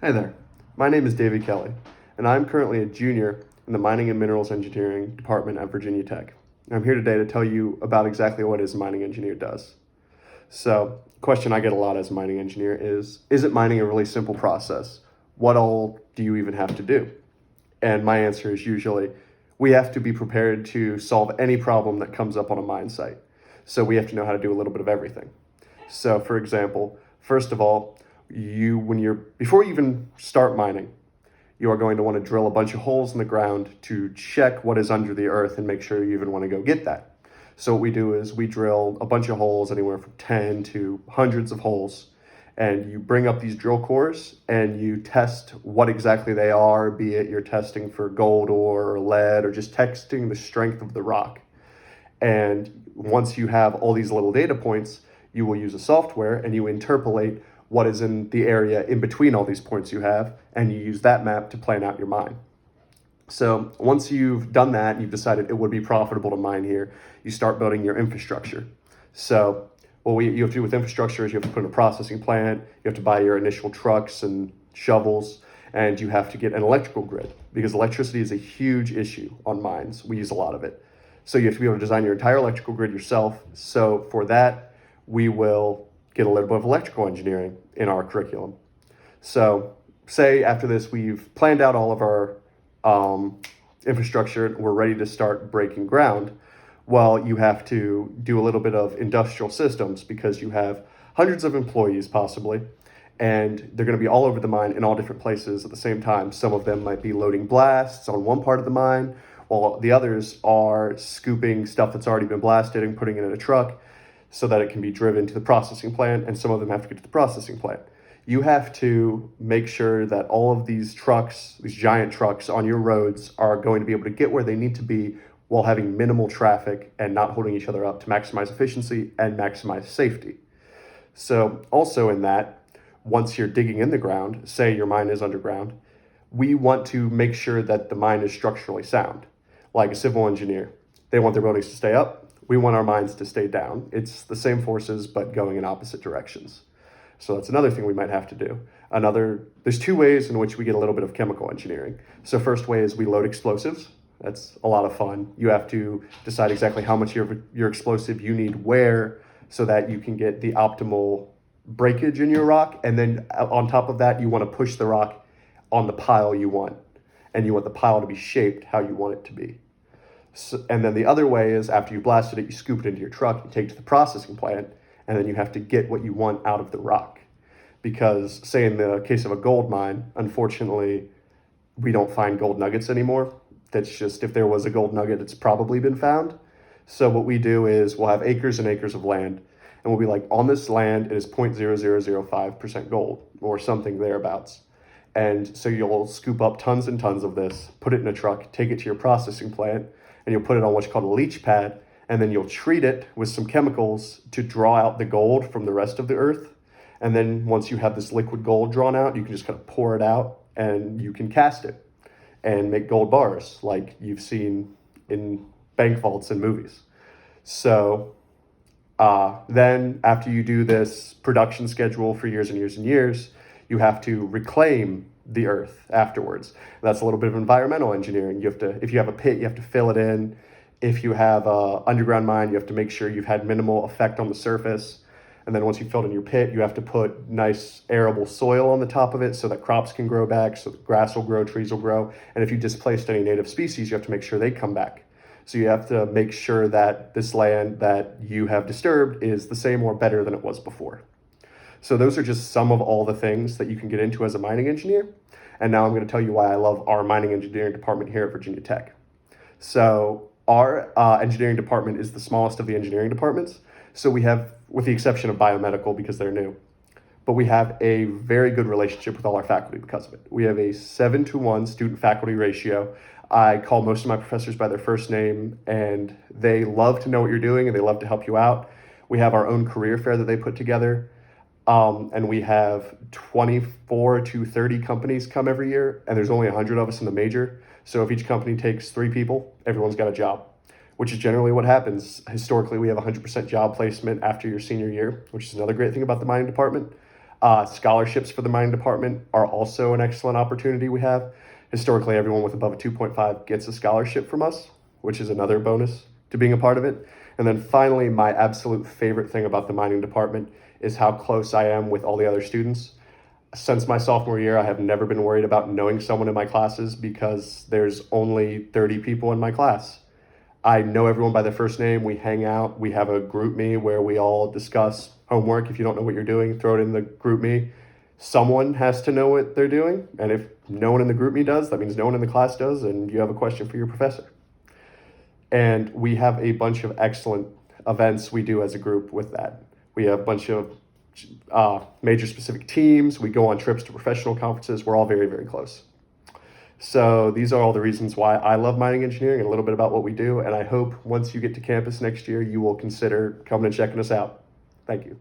Hi there, my name is David Kelly, and I'm currently a junior in the Mining and Minerals Engineering Department at Virginia Tech. I'm here today to tell you about exactly what a mining engineer does. So, the question I get a lot as a mining engineer is it mining a really simple process? What all do you even have to do? And my answer is usually, we have to be prepared to solve any problem that comes up on a mine site. So we have to know how to do a little bit of everything. So for example, first of all, before you even start mining, you are going to want to drill a bunch of holes in the ground to check what is under the earth and make sure you even want to go get that. So what we do is we drill a bunch of holes, anywhere from 10 to hundreds of holes, and you bring up these drill cores and you test what exactly they are, be it you're testing for gold ore or lead or just testing the strength of the rock. And once you have all these little data points, you will use a software and you interpolate what is in the area in between all these points you have, and you use that map to plan out your mine. So once you've done that and you've decided it would be profitable to mine here, you start building your infrastructure. So what you have to do with infrastructure is you have to put in a processing plant, you have to buy your initial trucks and shovels, and you have to get an electrical grid because electricity is a huge issue on mines. We use a lot of it. So you have to be able to design your entire electrical grid yourself. So for that, we will get a little bit of electrical engineering in our curriculum. So say after this, we've planned out all of our infrastructure, we're ready to start breaking ground. Well, you have to do a little bit of industrial systems because you have hundreds of employees possibly, and they're going to be all over the mine in all different places at the same time. Some of them might be loading blasts on one part of the mine, while the others are scooping stuff that's already been blasted and putting it in a truck so that it can be driven to the processing plant, and some of them have to get to the processing plant. You have to make sure that all of these trucks, these giant trucks on your roads, are going to be able to get where they need to be while having minimal traffic and not holding each other up to maximize efficiency and maximize safety. So also in that, once you're digging in the ground, say your mine is underground, we want to make sure that the mine is structurally sound. Like a civil engineer, they want their buildings to stay up. We want our mines to stay down. It's the same forces, but going in opposite directions. So that's another thing we might have to do. There's two ways in which we get a little bit of chemical engineering. So first way is we load explosives. That's a lot of fun. You have to decide exactly how much your explosive you need where so that you can get the optimal breakage in your rock. And then on top of that, you want to push the rock on the pile you want. And you want the pile to be shaped how you want it to be. So, and then the other way is after you blasted it, you scoop it into your truck, you take it to the processing plant, and then you have to get what you want out of the rock. Because say in the case of a gold mine, unfortunately, we don't find gold nuggets anymore. That's just, if there was a gold nugget, it's probably been found. So what we do is we'll have acres and acres of land, and we'll be like, on this land, it is 0.0005% gold or something thereabouts. And so you'll scoop up tons and tons of this, put it in a truck, take it to your processing plant, and you'll put it on what's called a leach pad, and then you'll treat it with some chemicals to draw out the gold from the rest of the earth. And then once you have this liquid gold drawn out, you can just kind of pour it out and you can cast it and make gold bars like you've seen in bank vaults and movies. So then after you do this production schedule for years and years and years, you have to reclaim the earth afterwards. That's a little bit of environmental engineering. If you have a pit, you have to fill it in. If you have an underground mine, you have to make sure you've had minimal effect on the surface. And then once you've filled in your pit, you have to put nice arable soil on the top of it so that crops can grow back, so that grass will grow, trees will grow. And if you displaced any native species, you have to make sure they come back. So you have to make sure that this land that you have disturbed is the same or better than it was before. So those are just some of all the things that you can get into as a mining engineer. And now I'm going to tell you why I love our mining engineering department here at Virginia Tech. So our engineering department is the smallest of the engineering departments. So we have, with the exception of biomedical because they're new, but we have a very good relationship with all our faculty because of it. We have a 7-to-1 student-faculty ratio. I call most of my professors by their first name, and they love to know what you're doing and they love to help you out. We have our own career fair that they put together. And we have 24 to 30 companies come every year, and there's only 100 of us in the major. So if each company takes 3 people, everyone's got a job, which is generally what happens. Historically, we have 100% job placement after your senior year, which is another great thing about the mining department. Scholarships for the mining department are also an excellent opportunity we have. Historically, everyone with above a 2.5 gets a scholarship from us, which is another bonus to being a part of it. And then finally, my absolute favorite thing about the mining department is how close I am with all the other students. Since my sophomore year, I have never been worried about knowing someone in my classes because there's only 30 people in my class. I know everyone by their first name. We hang out. We have a group me where we all discuss homework. If you don't know what you're doing, throw it in the group me. Someone has to know what they're doing. And if no one in the group me does, that means no one in the class does, and you have a question for your professor. And we have a bunch of excellent events we do as a group with that. We have a bunch of major specific teams. We go on trips to professional conferences. We're all very, very close. So these are all the reasons why I love mining engineering and a little bit about what we do. And I hope once you get to campus next year, you will consider coming and checking us out. Thank you.